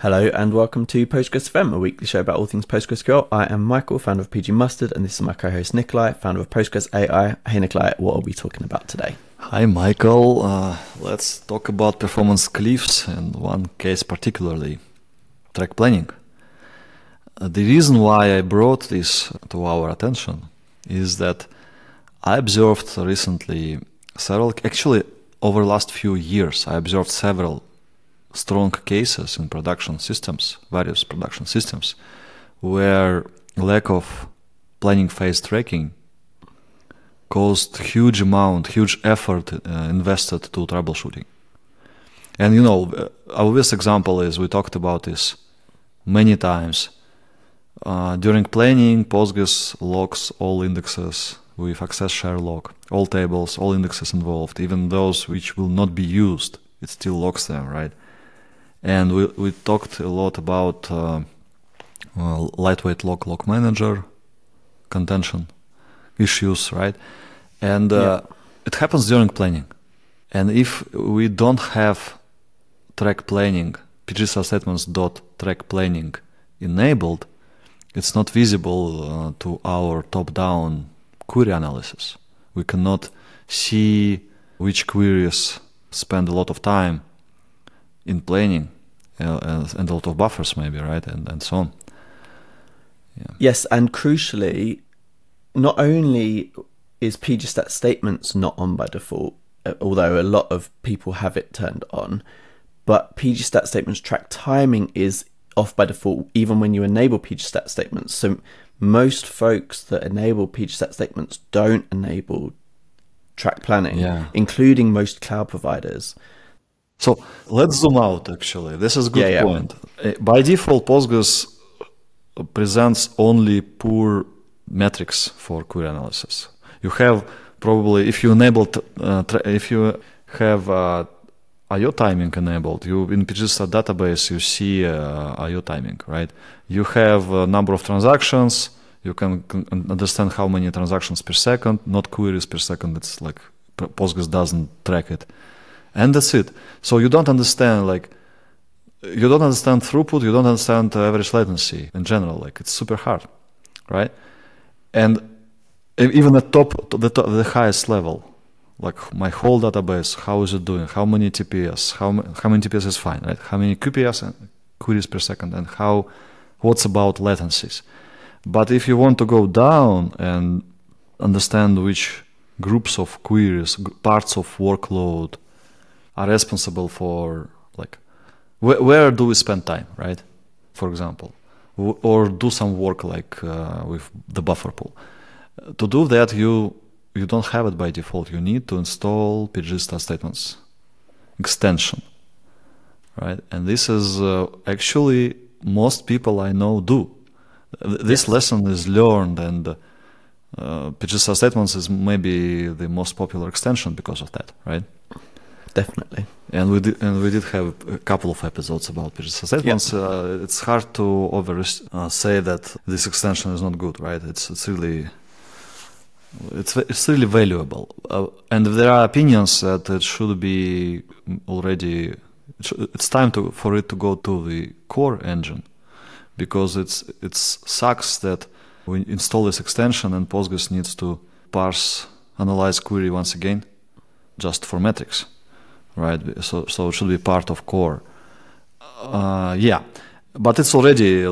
Hello and welcome to PostgreSQL, a weekly show about all things PostgreSQL. I am Michael, founder of PG Mustard, and this is my co-host Nikolai, founder of Postgres AI. Hey Nikolai, what are we talking about today? Hi Michael, let's talk about performance cliffs and one case particularly, track planning. The reason why I brought this to our attention is that I observed recently over the last few years, I observed several strong cases in production systems, various production systems, where lack of planning phase tracking caused huge effort invested to troubleshooting. And our obvious example is, we talked about this many times. During planning, Postgres logs all indexes with access share log, all tables, all indexes involved, even those which will not be used, it still logs them, right? And we talked a lot about lightweight log manager, contention issues, right? And it happens during planning. And if we don't have track planning, pgstarstatements.track planning enabled, it's not visible to our top-down query analysis. We cannot see which queries spend a lot of time in planning and a lot of buffers maybe, right? And so on. Yeah. Yes, and crucially, not only is pgstat statements not on by default, although a lot of people have it turned on, but pgstat statements track timing is off by default even when you enable pgstat statements. So most folks that enable pgstat statements don't enable track planning, including most cloud providers. So let's zoom out, actually. This is a good point. By default, Postgres presents only poor metrics for query analysis. You have probably, if you have IO timing enabled, in pgstat database you see IO timing, right? You have a number of transactions. You can understand how many transactions per second, not queries per second. It's like Postgres doesn't track it. And that's it. So you don't understand throughput, you don't understand average latency in general. It's super hard, right? And even at the highest level, like my whole database, how is it doing? How many TPS? How many TPS is fine, right? How many QPS and queries per second? And what's about latencies? But if you want to go down and understand which groups of queries, parts of workload are responsible for, where do we spend time, right? For example, or do some work with the buffer pool. To do that, you don't have it by default. You need to install pgstarstatements extension, right? And this is actually most people I know do. This lesson is learned, and pgstarstatements is maybe the most popular extension because of that, right? Definitely. And we did have a couple of episodes about pgstarstatements. It's hard to say that this extension is not good, right? It's really valuable. And there are opinions that it should be already. It's time for it to go to the core engine, because it sucks that we install this extension and Postgres needs to analyze query once again, just for metrics. Right, so it should be part of core. But it's already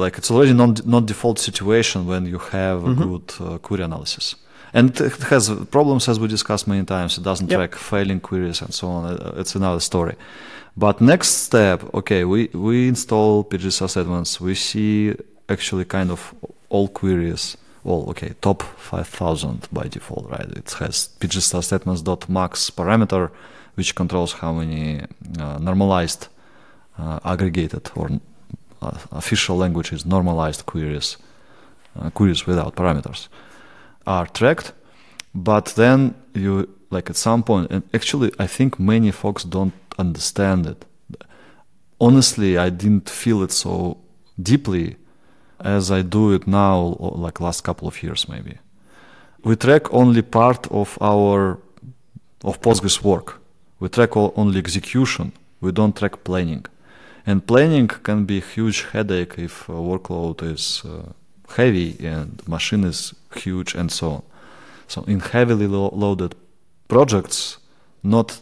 not default situation when you have a good query analysis, and it has problems, as we discussed many times. It doesn't track failing queries and so on. It's another story. But next step, we install pgstarstatements. We see actually kind of all queries. Top 5,000 by default, right? It has pgstarstatements.max parameter, which controls how many normalized, aggregated, or official language is normalized queries without parameters are tracked. But then at some point, and actually I think many folks don't understand it. Honestly, I didn't feel it so deeply as I do it now, last couple of years maybe. We track only part of Postgres work. We track only execution. We don't track planning. And planning can be a huge headache if workload is heavy and machine is huge and so on. So in heavily loaded projects, not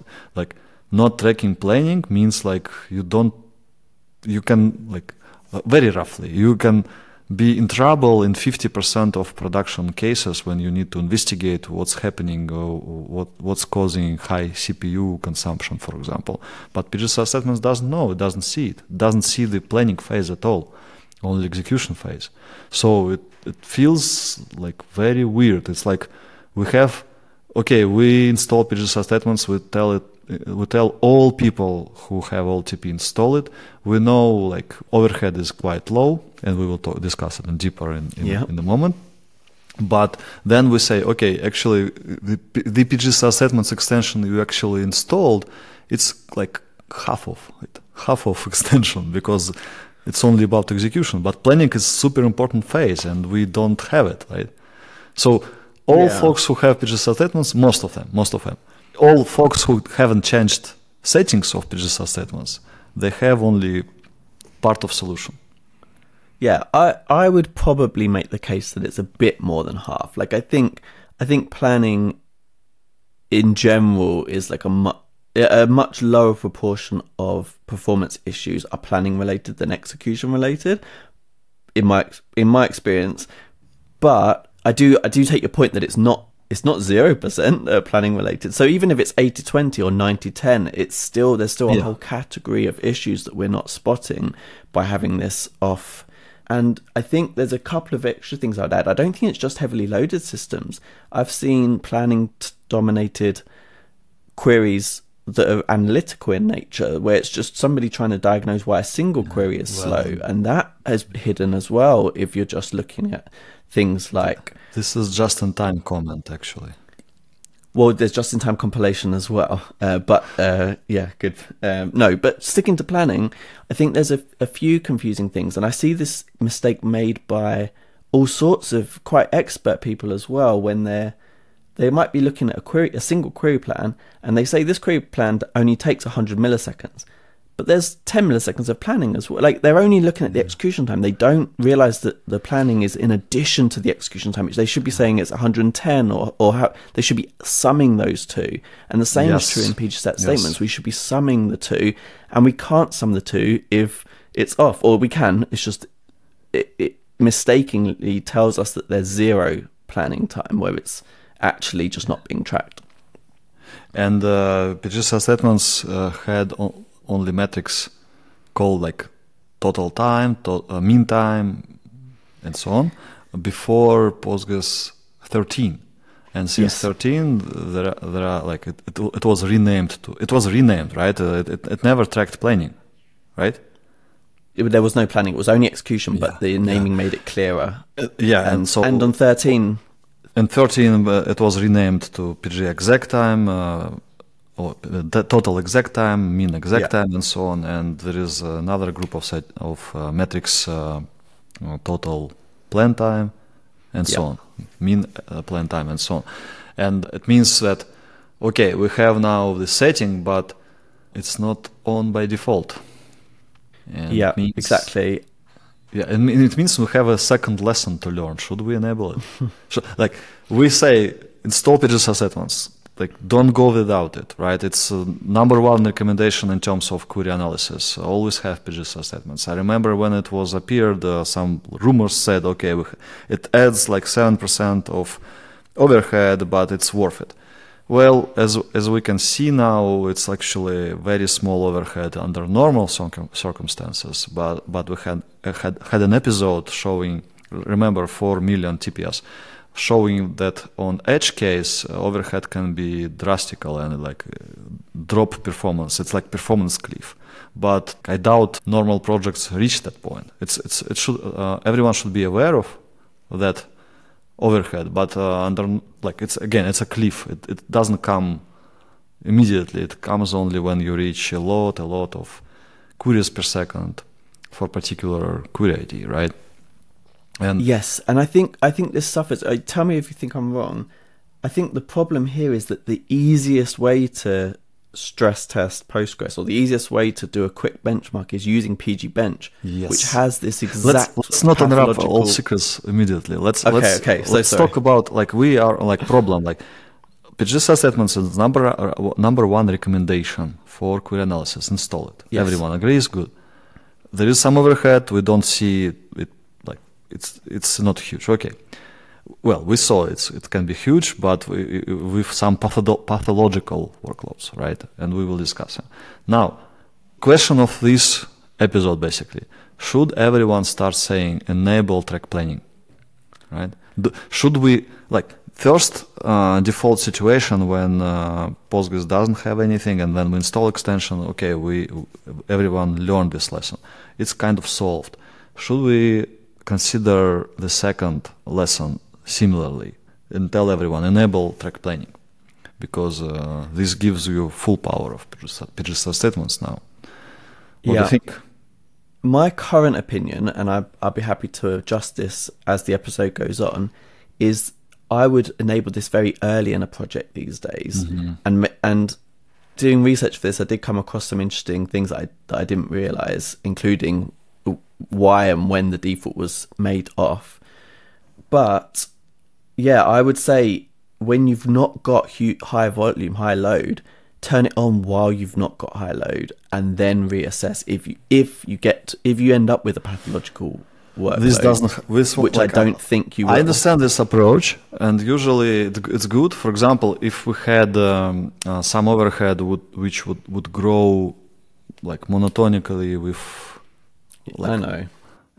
tracking planning means like you can like very roughly, you can be in trouble in 50% of production cases when you need to investigate what's happening or what's causing high CPU consumption, for example. But PGSR statements doesn't know, it doesn't see it. It doesn't see the planning phase at all, only execution phase. So it feels like very weird. It's like we install PGSR statements, we tell all people who have OLTP install it. We know like overhead is quite low, and we will discuss it deeper in a moment. But then we say, okay, actually the PGSR statements extension you actually installed, it's like half of extension, because it's only about execution. But planning is super important phase, and we don't have it, right? So all folks who have PGSR statements, most of them, all folks who haven't changed settings of PGSR statements, they have only part of solution. Yeah, I would probably make the case that it's a bit more than half. Like I think planning in general is like a much lower proportion of performance issues are planning related than execution related, in my experience. But I do take your point that it's not 0% planning related. So even if it's 80-20 or 90-10, there's still a whole category of issues that we're not spotting by having this off. And I think there's a couple of extra things I'd add. I don't think it's just heavily loaded systems. I've seen planning dominated queries that are analytical in nature, where it's just somebody trying to diagnose why a single query is slow, and that is hidden as well if you're just looking at things like... This is just-in-time comment, actually. Well, there's just-in-time compilation as well, good. But sticking to planning, I think there's a few confusing things, and I see this mistake made by all sorts of quite expert people as well, when they might be looking at a single query plan, and they say this query plan only takes 100 milliseconds. But there's 10 milliseconds of planning as well. Like, they're only looking at the execution time. They don't realize that the planning is in addition to the execution time, which they should be saying it's 110, or how they should be summing those two. And the same is true in PGStat statements. We should be summing the two, and we can't sum the two if it's off. Or we can, it's just it mistakenly tells us that there's zero planning time, where it's actually just not being tracked. And PGStat statements had only metrics called like total time, mean time, and so on, before Postgres 13. And since 13, there are like it was renamed, right? It never tracked planning, right? There was no planning; it was only execution, but the naming made it clearer. And on 13. In 13, it was renamed to PG exact time. The total exact time, mean exact time, and so on. And there is another group of metrics, total plan time, and so on, mean plan time, and so on. And it means that, okay, we have now the setting, but it's not on by default. And exactly. Yeah, and it means we have a second lesson to learn. Should we enable it? Like we say, install PGSR statements. Like, don't go without it, right? It's number one recommendation in terms of query analysis. Always have PGSR statements. I remember when it was appeared, some rumors said, okay, it adds like 7% of overhead, but it's worth it. Well, as we can see now, it's actually very small overhead under normal circumstances. But we had an episode showing, remember, 4 million TPS. Showing that on edge case, overhead can be drastical and like drop performance. It's like performance cliff. But I doubt normal projects reach that point. It should everyone should be aware of that overhead. But under like it's a cliff. It doesn't come immediately. It comes only when you reach a lot of queries per second for particular query ID, right? And yes, and I think this suffers. Tell me if you think I'm wrong. I think the problem here is that the easiest way to stress test Postgres, or the easiest way to do a quick benchmark is using PG Bench, Yes. which has this exact. Let's not unwrap all pathological- secrets immediately. Let's Okay. So let's sorry. talk about like we are like problem like PGStat statements is number one recommendation for query analysis. Install it. Yes. Everyone agrees. Good. There is some overhead. We don't see it like it's not huge. Okay. Well, we saw it can be huge, but with some pathological workloads, right? And we will discuss it. Now, question of this episode basically: should everyone start saying enable track planning, right? Should we like first default situation when Postgres doesn't have anything, and then we install extension? Okay, everyone learned this lesson. It's kind of solved. Should we consider the second lesson similarly and tell everyone enable track planning, because this gives you full power of PGStat statements now? What do you think? My current opinion, and I'll be happy to adjust this as the episode goes on, is I would enable this very early in a project these days. And doing research for this, I did come across some interesting things that I didn't realize, including why and when the default was made off. But yeah, I would say when you've not got high volume, high load, turn it on while you've not got high load, and then reassess if you end up with a pathological workload. This doesn't, which like, I don't think you will. I understand this approach, and usually it's good. For example, if we had some overhead which would grow like monotonically with, like, I know.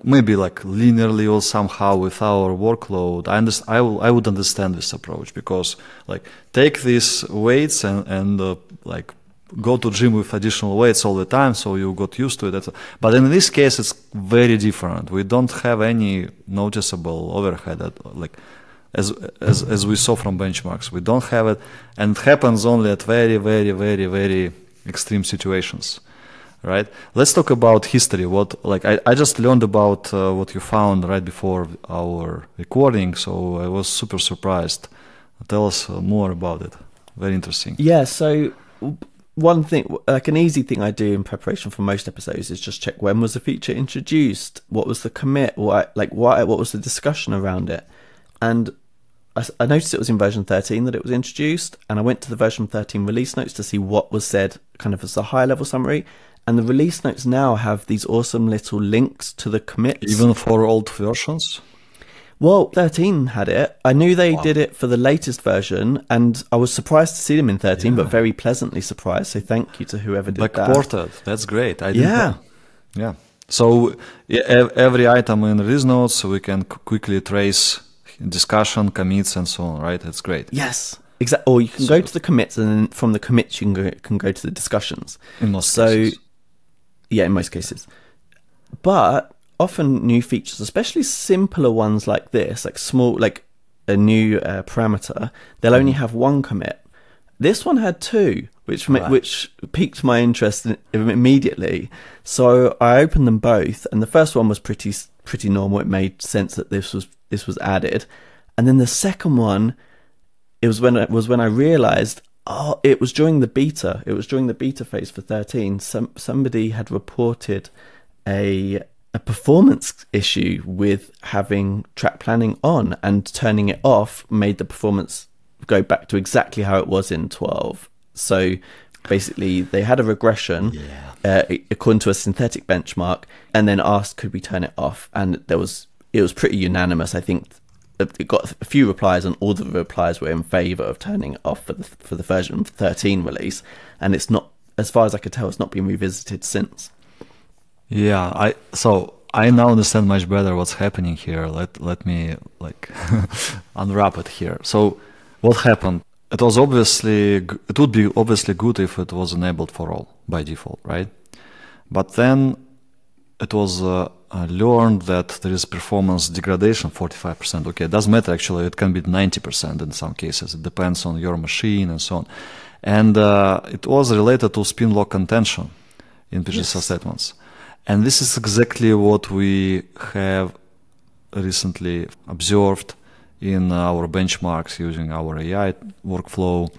maybe like linearly or somehow with our workload, I would understand this approach, because like take these weights and like go to gym with additional weights all the time, so you got used to it. But in this case, it's very different. We don't have any noticeable overhead, like as we saw from benchmarks. We don't have it, and it happens only at very, very, very, very extreme situations. Right. Let's talk about history. I just learned about what you found right before our recording, so I was super surprised. Tell us more about it. Very interesting. Yeah. So one thing, like an easy thing I do in preparation for most episodes, is just check when was the feature introduced, what was the commit, what was the discussion around it, and I noticed it was in version 13 that it was introduced, and I went to the version 13 release notes to see what was said, kind of as a high level summary. And the release notes now have these awesome little links to the commits. Even for old versions? Well, 13 had it. I knew they did it for the latest version, and I was surprised to see them in 13, but very pleasantly surprised. So thank you to whoever did that. Backported. That's great. I didn't know. Yeah. So every item in release notes, we can quickly trace discussion, commits, and so on, right? That's great. Yes. Exactly. Or you can go to the commits, and then from the commits you can go to the discussions. In most cases. Yeah, in most cases. But often new features, especially simpler ones like this, like small, like a new parameter, they'll only have one commit. This one had two, which piqued my interest immediately. So I opened them both, and the first one was pretty normal. It made sense that this was added, and then the second one, it was when I realized. Oh, it was during the beta. It was during the beta phase for 13. Somebody had reported a performance issue with having track planning on, and turning it off made the performance go back to exactly how it was in 12. So basically, they had a regression according to a synthetic benchmark, and then asked could we turn it off, and it was pretty unanimous. I think it got a few replies, and all the replies were in favor of turning it off for the version 13 release, and it's not, as far as I could tell, it's not been revisited since. Yeah, so I now understand much better what's happening here. Let me like unwrap it here. So what happened? It would be obviously good if it was enabled for all by default, right? But then it was learned that there is performance degradation, 45%. Okay, it doesn't matter actually. It can be 90% in some cases. It depends on your machine and so on. And it was related to spin lock contention in PGStat statements. And this is exactly what we have recently observed in our benchmarks using our AI workflow.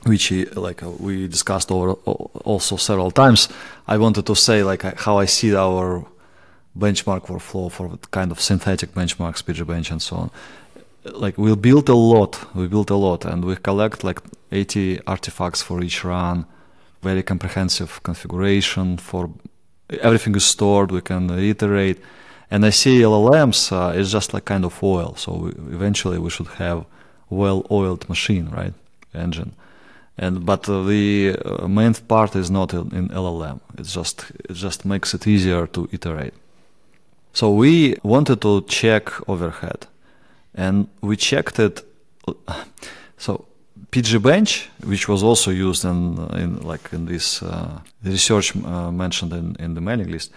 which we discussed also several times. I wanted to say like how I see our benchmark workflow for kind of synthetic benchmarks, PGBench and so on. Like we built a lot, and we collect like 80 artifacts for each run, very comprehensive configuration for everything is stored, we can reiterate. And I see LLMs is just like kind of oil. So eventually we should have well-oiled machine, right? Engine. But the main part is not in LLM. It just makes it easier to iterate. So we wanted to check overhead, and we checked it. So PGBench, which was also used in this research mentioned in the mailing list,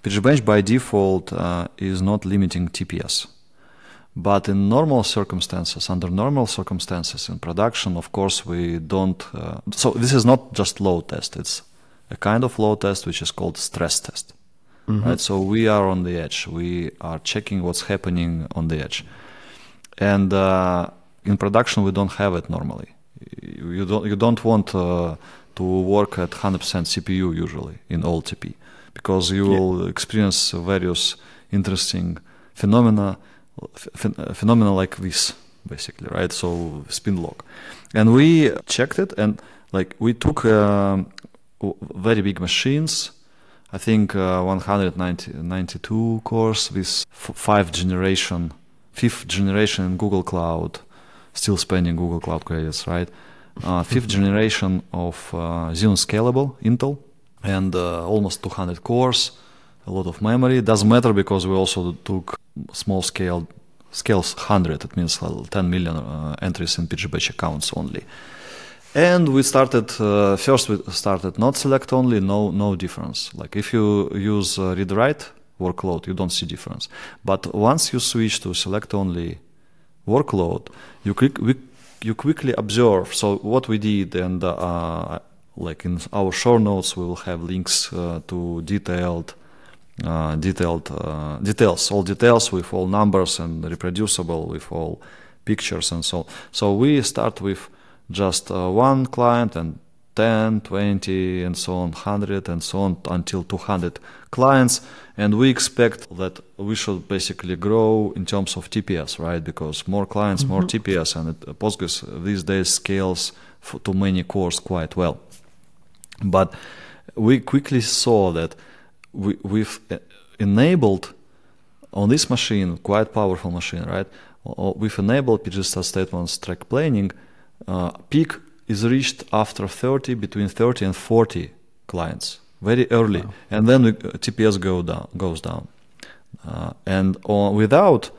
PGBench by default is not limiting TPS. But in normal circumstances, under normal circumstances in production, of course, we don't. So this is not just load test. It's a kind of load test which is called stress test. Mm-hmm. Right? So we are on the edge. We are checking what's happening on the edge. And in production, we don't have it normally. You don't want to work at 100% CPU usually in OLTP, because you will experience various interesting phenomena like this, basically, right? So spin lock. And we checked it, and like we took very big machines, I think 192 cores with fifth generation in Google Cloud, still spending Google Cloud credits, right? Fifth generation of Xeon Scalable Intel, and almost 200 cores, a lot of memory. It doesn't matter because we also took small scales 100, it means 10 million entries in PGBench accounts only. And we started, first we started not select only, no difference. Like if you use read-write workload, you don't see difference. But once you switch to select only workload, you quickly observe. So what we did, and like in our show notes, we will have links to details, all details with all numbers and reproducible with all pictures and so on. So we start with just one client and 10, 20 and so on, 100 and so on until 200 clients, and we expect that we should basically grow in terms of TPS, right? Because more clients, more TPS, and Postgres these days scales to many cores quite well. But we quickly saw that we've enabled on this machine, quite powerful machine, right? We've enabled pgstart statements track planning. Peak is reached after between 30 and 40 clients, very early, wow. And then TPS goes down. And without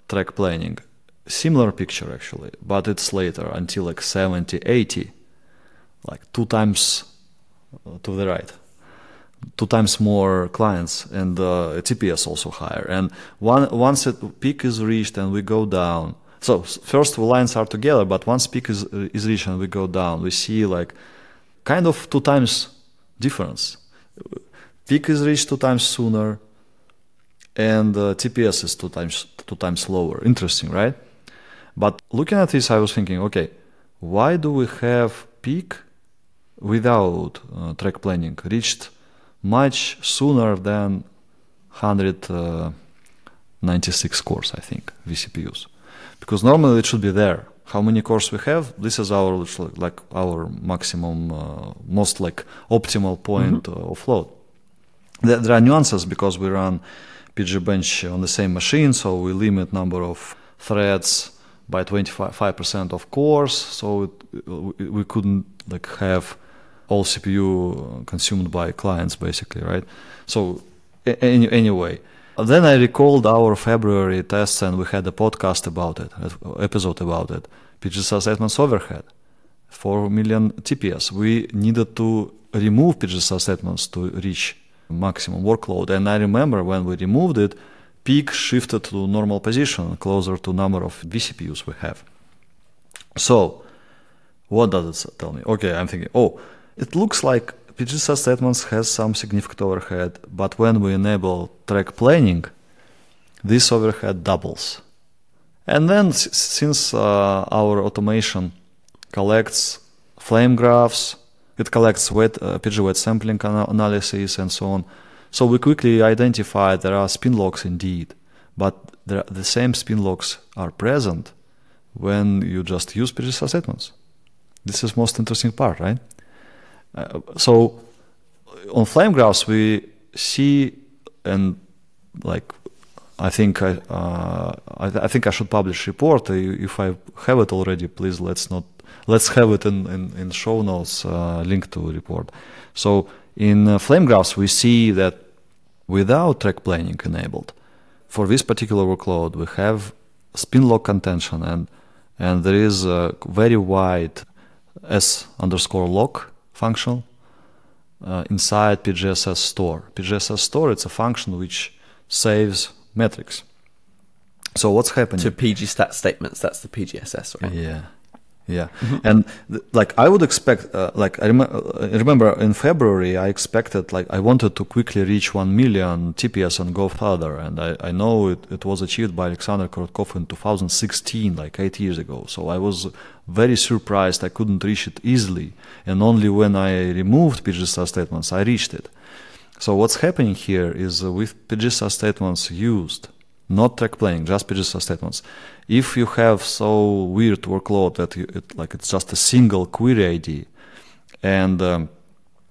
track planning, similar picture actually, but it's later until like 70, 80, like 2 times to the right. 2 times more clients, and TPS also higher. And once the peak is reached and we go down, so first the lines are together, but once peak is reached and we go down, we see like kind of 2 times difference. Peak is reached 2 times sooner, and TPS is 2 times lower. Interesting, right? But looking at this, I was thinking, okay, why do we have peak without track planning reached much sooner than 196 cores, I think, vCPUs? Because normally it should be there. How many cores we have? This is our maximum, most like optimal point of load. There are nuances because we run PGBench on the same machine, so we limit number of threads by 25% of cores, so we couldn't like have all CPU consumed by clients, basically, right? So anyway, then I recalled our February tests, and we had a podcast about it, an episode about it. PGStar statements overhead, 4 million TPS. We needed to remove PGStar statements to reach maximum workload. And I remember when we removed it, peak shifted to normal position, closer to number of vCPUs we have. So what does it tell me? Okay, I'm thinking, it looks like PGStar statements has some significant overhead, but when we enable track planning, this overhead doubles. And then since our automation collects flame graphs. It collects PG weight sampling analysis and so on. So we quickly identified there are spin locks indeed, but the same spin locks are present when you just use PGStar statements. This is most interesting part, right? So on flame graphs we see, and like I think I should publish report. If I have it already, please let's have it in show notes, link to report. So in flame graphs we see that without track planning enabled, for this particular workload we have spin lock contention, and there is a very wide s_lock function inside PGSS store. PGSS store, it's a function which saves metrics. So what's happening? To PGStat statements, that's the PGSS, right? Yeah. And like I would expect, like I remember in February, I expected, like I wanted to quickly reach 1 million TPS and go further. And I know it was achieved by Alexander Korotkov in 2016, like 8 years ago. So I was very surprised I couldn't reach it easily. And only when I removed PGStar statements, I reached it. So what's happening here is with PGStar statements used, not track planning, just PGStar statements. If you have so weird workload that it's just a single query ID, and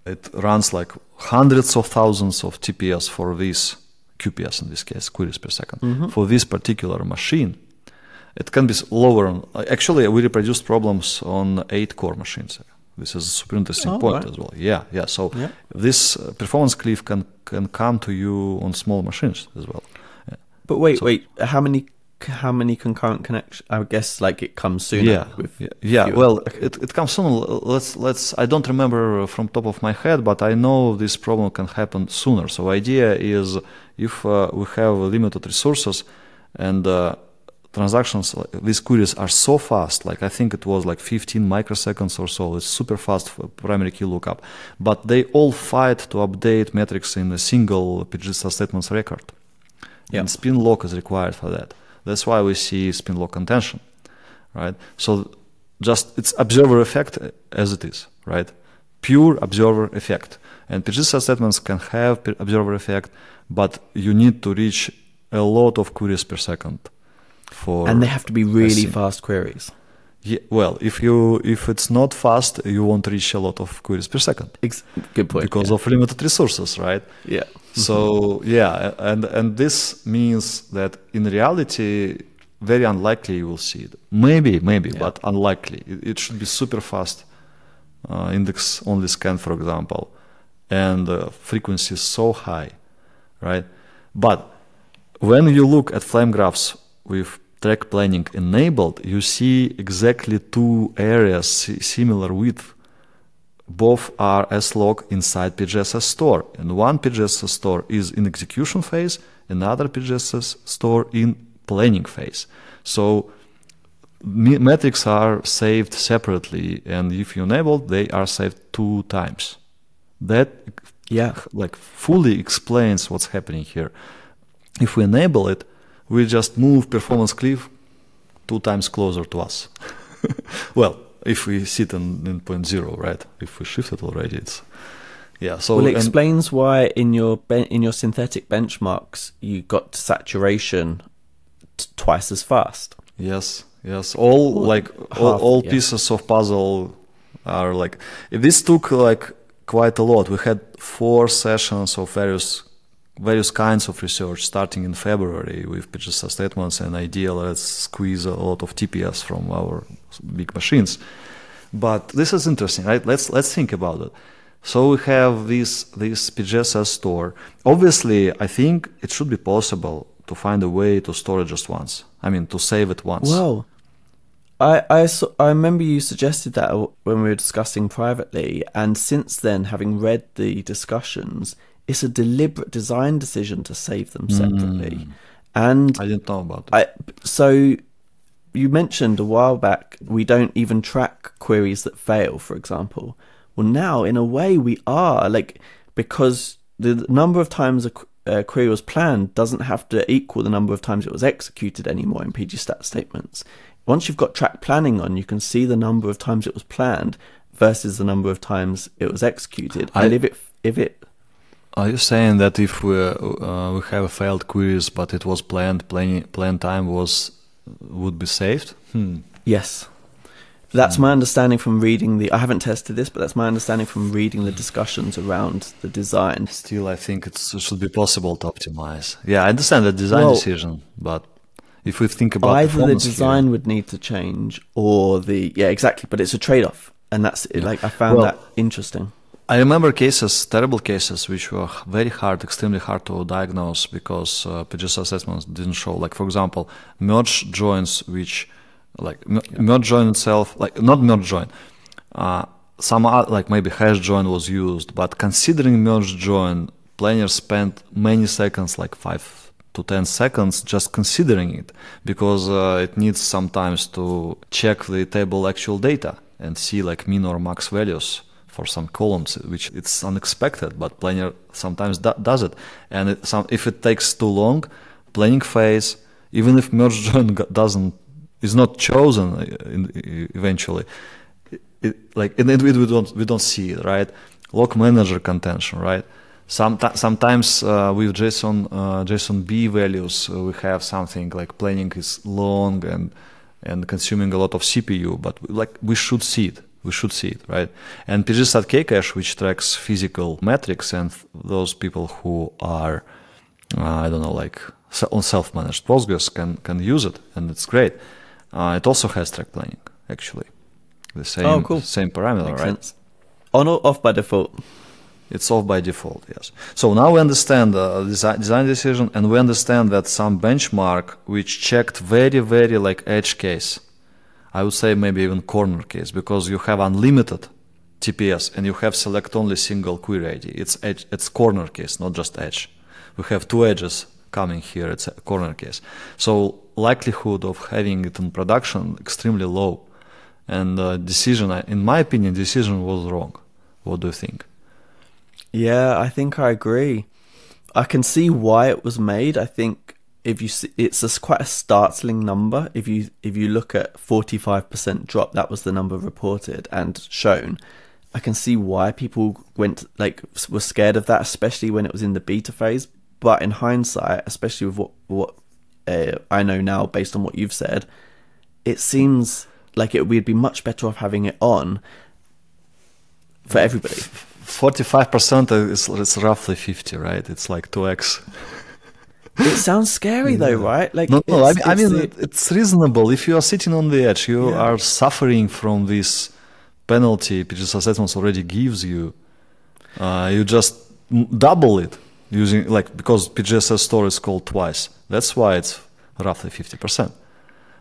it runs like hundreds of thousands of TPS for this QPS in this case, queries per second, for this particular machine, it can be lower. Actually, we reproduced problems on 8-core machines. This is a super interesting point as well. Yeah. So this performance cliff can come to you on small machines as well. But wait, how many concurrent connections? I guess like it comes sooner. Well, it comes sooner. Let's. I don't remember from top of my head, but I know this problem can happen sooner. So idea is if we have limited resources and transactions, these queries are so fast. Like I think it was like 15 microseconds or so. It's super fast for primary key lookup, but they all fight to update metrics in a single PGStar statements record. And spin lock is required for that. That's why we see spin lock contention, right? So just it's observer effect as it is, right? Pure observer effect. And PGStar statements can have observer effect, but you need to reach a lot of queries per second for. And they have to be really fast queries. Yeah, well, if it's not fast, you won't reach a lot of queries per second. Good point. Because of limited resources, right? Yeah. So and this means that in reality, very unlikely you will see it. Maybe, but unlikely. It should be super fast. Index only scan, for example, and frequency is so high, right? But when you look at flame graphs with track planning enabled, you see exactly two areas similar width. Both are S-log inside PGSS store, and one PGSS store is in execution phase, another PGSS store in planning phase. So metrics are saved separately, and if you enable, they are saved 2 times. That like fully explains what's happening here. If we enable it, we just move performance cliff 2 times closer to us. Well, if we sit in point 0, right? If we shift it already, it's So it explains why in your synthetic benchmarks you got to saturation twice as fast. Yes. All pieces of puzzle are like. This took like quite a lot. We had 4 sessions of various kinds of research starting in February with PGStar statements and idea let's squeeze a lot of TPS from our big machines. But this is interesting, right? Let's think about it. So we have this PGSS store. Obviously, I think it should be possible to find a way to store it just once. I mean, to save it once. Well, I remember you suggested that when we were discussing privately, and since then, having read the discussions, it's a deliberate design decision to save them separately. And I didn't know about it. So you mentioned a while back, we don't even track queries that fail, for example. Well, now, in a way, we are, because the number of times a query was planned doesn't have to equal the number of times it was executed anymore in PGStat statements. Once you've got track planning on, you can see the number of times it was planned. versus the number of times it was executed. I- And if it Are you saying that if we have failed queries, but it was planned time would be saved? yes, that's my understanding from reading I haven't tested this, but that's my understanding from reading the discussions around the design. Still, I think it should be possible to optimize. Yeah, I understand the design decision, but if we think about either the performance design would need to change, or exactly. But it's a trade-off, and that's it. Like I found that interesting. I remember terrible cases, which were very hard, extremely hard to diagnose because PGS assessments didn't show. Like, for example, merge joins, which, merge join itself, not merge join, some other, maybe hash join was used, but considering merge join, planners spent many seconds, 5 to 10 seconds, just considering it, because it needs sometimes to check the table actual data and see min or max values for some columns, which it's unexpected, but planner sometimes does it. And if it takes too long, planning phase, even if merge join is not chosen eventually, we don't see it, right? Log manager contention, right? Sometimes with JSON B values, we have something like planning is long and consuming a lot of CPU, but we should see it. We should see it, right? And pgstat Kcache, which tracks physical metrics, and those people who are, on self-managed Postgres can use it, and it's great. It also has track planning, actually. The same parameter, Makes right? sense. On or off by default? It's off by default, yes. So now we understand the design decision, and we understand that some benchmark which checked very, very edge case, I would say maybe even corner case, because you have unlimited TPS and you have select only single query ID. It's corner case, not just edge. We have two edges coming here, it's a corner case. So likelihood of having it in production extremely low. And in my opinion, decision was wrong. What do you think? Yeah, I think I agree. I can see why it was made. I think if you see, it's quite a startling number. If you look at 45% drop, that was the number reported and shown. I can see why people were scared of that, especially when it was in the beta phase. But in hindsight, especially with what I know now, based on what you've said, it seems like we'd be much better off having it on for everybody. 45% is roughly 50, right? It's like 2x. It sounds scary though, right? It's reasonable. If you are sitting on the edge, you are suffering from this penalty PGS assessments already gives you. You just double it using because PGSS store is called twice. That's why it's roughly 50%.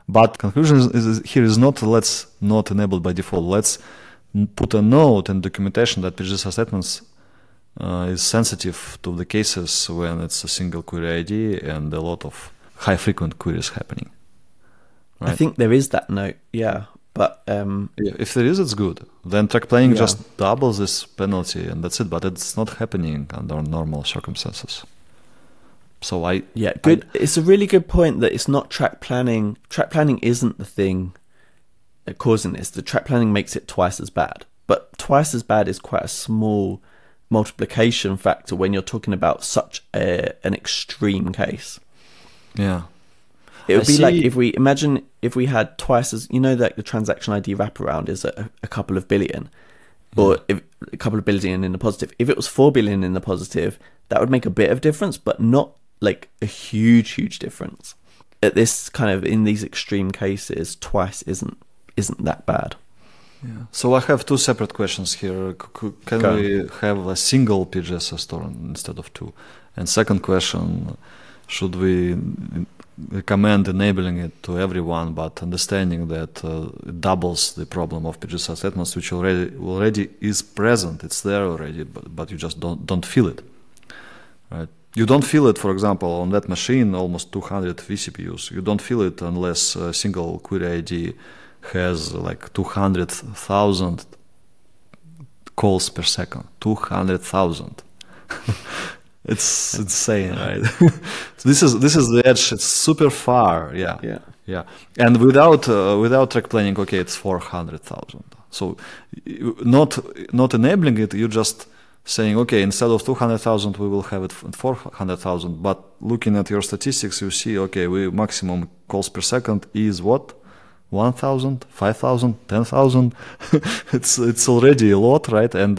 But conclusion here is not let's not enable by default. Let's put a note in documentation that PGS assessments is sensitive to the cases when it's a single query ID and a lot of high frequent queries happening. Right? I think there is that note, yeah. But if there is, it's good. Then track planning just doubles this penalty and that's it. But it's not happening under normal circumstances. So good. It's a really good point that it's not track planning. Track planning isn't the thing causing this. The track planning makes it twice as bad. But twice as bad is quite a small multiplication factor when you're talking about such an extreme case. Yeah. It would be like if we had twice as, that the transaction ID wraparound is a couple of billion, or a couple of billion in the positive. If it was 4 billion in the positive, that would make a bit of difference, but not a huge difference. At this in these extreme cases, twice isn't that bad. Yeah. So I have two separate questions here. Can we have a single PGS store instead of two? And second question, should we recommend enabling it to everyone, but understanding that it doubles the problem of PGS assessments, which already is present. It's there already, but you just don't feel it, right? You don't feel it, for example, on that machine, almost 200 vCPUs. You don't feel it unless a single query ID has 200,000 calls per second. 200,000. It's insane, right? So this is the edge. It's super far. Yeah. And without track planning, okay, it's 400,000. So not enabling it, you just saying, okay, instead of 200,000, we will have it at 400,000. But looking at your statistics, you see, okay, we maximum calls per second is what? 1,000, 5,000, 10,000. it's already a lot, right? And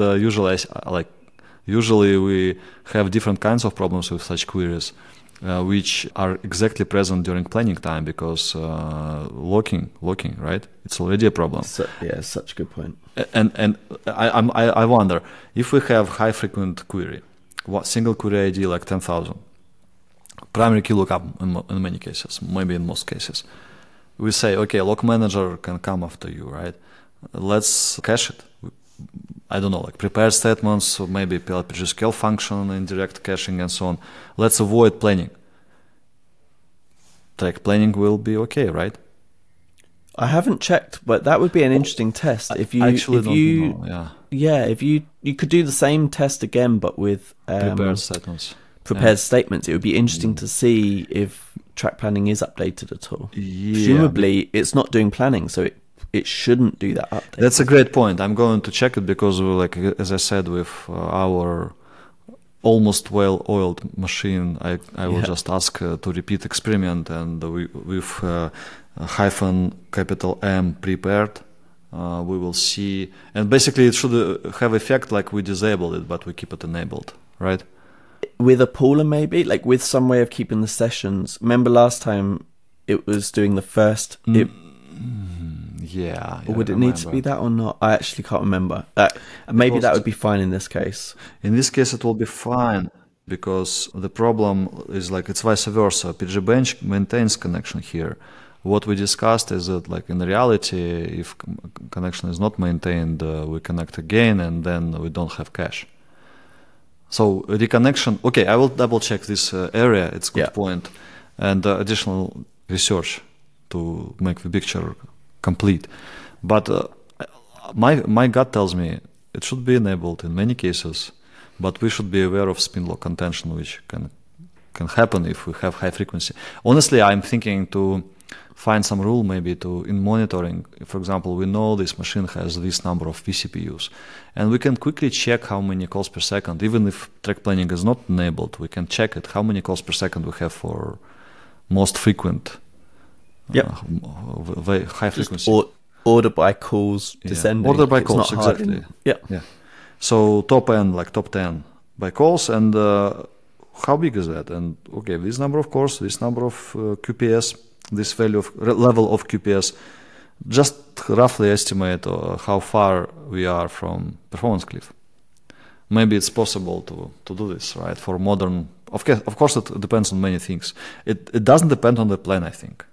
usually we have different kinds of problems with such queries, which are exactly present during planning time because locking, right? It's already a problem. So, yeah, such a good point. And I wonder if we have high frequent query, single query ID like 10,000, primary key lookup in many cases, maybe in most cases. We say, okay, lock manager can come after you, right? Let's cache it. I don't know, like prepared statements, or maybe PLPG function, indirect caching, and so on. Let's avoid planning. Track planning will be okay, right? I haven't checked, but that would be an interesting test. If you know. If you could do the same test again, but with prepared statements. Statements, it would be interesting to see if track planning is updated at all. Yeah. Presumably, it's not doing planning, so it shouldn't do that update. That's a great point. I'm going to check it because, like as I said, with our almost well-oiled machine, I will just ask to repeat experiment, and with -M prepared, we will see. And basically, it should have effect like we disable it, but we keep it enabled, right? With a pooler, maybe, like with some way of keeping the sessions. Remember last time it was doing the first. Yeah. Would it need to be that or not? I actually can't remember. Maybe that would be fine in this case. In this case, it will be fine because the problem is like it's vice versa. PGBench maintains connection here. What we discussed is that, like in reality, if connection is not maintained, we connect again and then we don't have cache. So reconnection. Okay, I will double check this area. It's a good point, and additional research to make the picture complete. But my gut tells me it should be enabled in many cases, but we should be aware of spin lock contention, which can happen if we have high frequency. Honestly, I'm thinking to find some rule maybe in monitoring. For example, we know this machine has this number of vCPUs, and we can quickly check how many calls per second. Even if track planning is not enabled, we can check it, how many calls per second we have for most frequent high frequency. Order by calls descending. Order by calls, exactly. Yeah. So top 10 by calls, and how big is that? And okay, this number of cores, this number of QPS, this level of QPS, just roughly estimate how far we are from performance cliff. Maybe it's possible to do this, right? For modern, of course, it depends on many things. It doesn't depend on the plan, I think,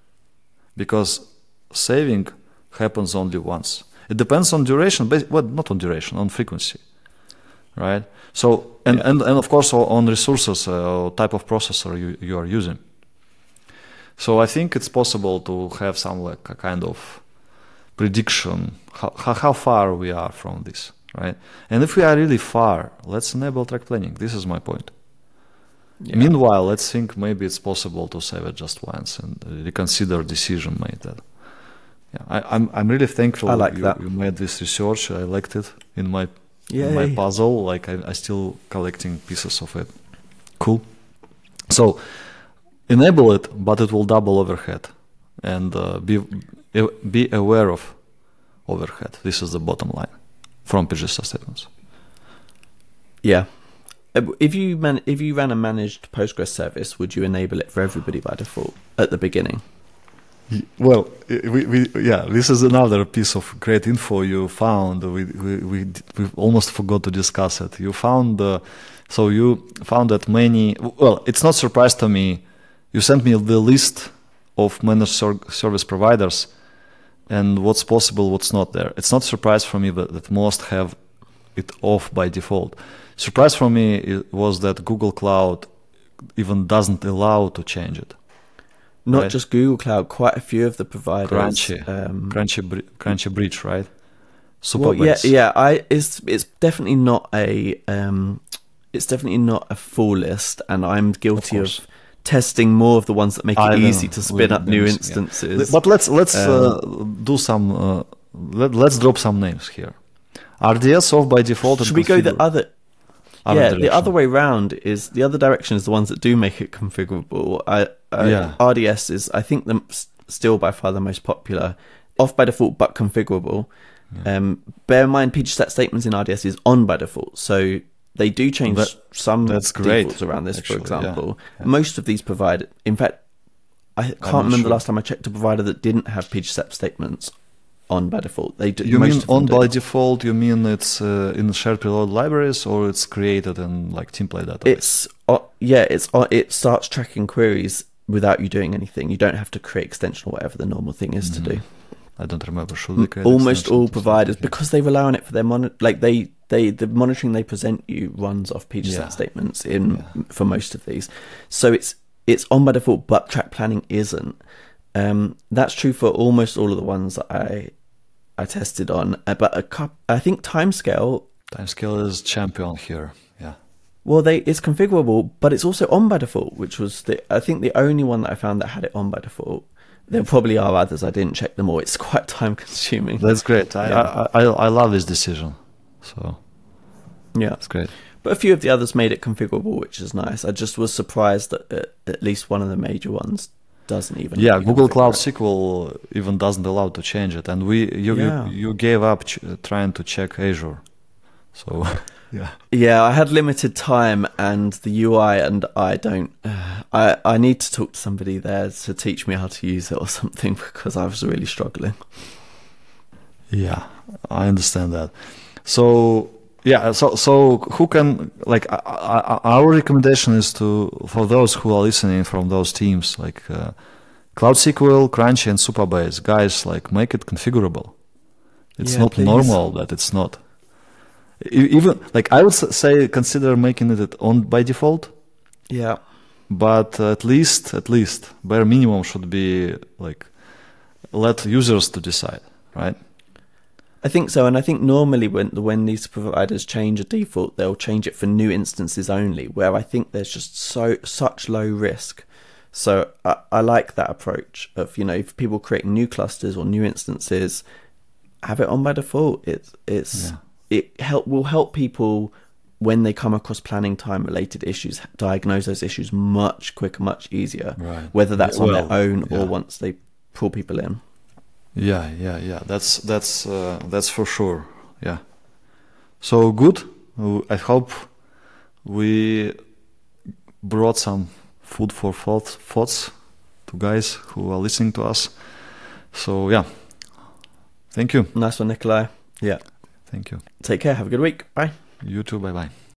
because saving happens only once. It depends on duration, but not on duration, on frequency, right? So and of course on resources, type of processor you are using. So I think it's possible to have some like a kind of prediction how far we are from this, right? And if we are really far, let's enable track planning. This is my point. Yeah. Meanwhile, let's think maybe it's possible to save it just once and reconsider decision made. That. Yeah, I'm really thankful. I like that you made this research. I liked it in my puzzle. Like I still collecting pieces of it. Cool. So enable it, but it will double overhead, and be aware of overhead. This is the bottom line from PGStar statements. Yeah. If you ran a managed Postgres service, would you enable it for everybody by default at the beginning? Well, this is another piece of great info you found. We almost forgot to discuss it. You found that many. Well, it's not surprise to me. You sent me the list of managed service providers and what's possible, what's not there. It's not surprise for me that most have it off by default. Surprise for me was that Google Cloud even doesn't allow to change it. Not just Google Cloud, quite a few of the providers. Crunchy Bridge, right? It's definitely not a full list, and I'm guilty of testing more of the ones that make it easy to spin up new instances. But let's do some let's drop some names here. RDS off by default. And Should we go the other? other Yeah, direction. the other way round is the other direction is the ones that do make it configurable. Yeah. RDS is, I think, still by far the most popular. Off by default, but configurable. Bear in mind, pgstat statements in RDS is on by default, so they do change some that's great, defaults around this. actually, For example, yeah. most of these provide. In fact, I can't remember the last time I checked a provider that didn't have pgstat statements on by default. They do. You most mean of them on do. by default? You mean it's in shared preload libraries, or it's created in like template database? It starts tracking queries without you doing anything. You don't have to create extension or whatever the normal thing is to do. I don't remember. Should we create Almost extensions all to providers, something? because they rely on it for their the monitoring they present you runs off pgstat statements for most of these. So it's on by default, but track planning isn't. That's true for almost all of the ones that I tested on. But I think Timescale Timescale is champion here. Yeah. Well, it's configurable, but it's also on by default, which was I think the only one that I found that had it on by default. There probably are others. I didn't check them all. It's quite time consuming. That's great. I love this decision. So yeah, it's great. But a few of the others made it configurable, which is nice. I just was surprised that at least one of the major ones doesn't even. Yeah, Google Cloud configure it. SQL even doesn't allow to change it, and you gave up trying to check Azure. So Yeah, I had limited time and the UI, and I don't. I need to talk to somebody there to teach me how to use it or something, because I was really struggling. Yeah, I understand that. So yeah, so who can like our recommendation is for those who are listening from those teams like Cloud SQL, Crunchy, and Supabase, guys, like make it configurable. It's not please. normal that it's not. Even like I would say, consider making it on by default. Yeah. But at least bare minimum should be like let users to decide, right? I think so, and I think normally when these providers change a default, they'll change it for new instances only, where I think there's just such low risk. So I like that approach of, if people creating new clusters or new instances, have it on by default. Will help people when they come across planning time related issues, diagnose those issues much quicker, much easier, right. Whether that's on their own or once they pull people in. Yeah. That's for sure. Yeah. So good. I hope we brought some food for thoughts to guys who are listening to us. So yeah. Thank you. Nice one, Nikolai. Yeah. Thank you. Take care. Have a good week. Bye. You too. Bye bye.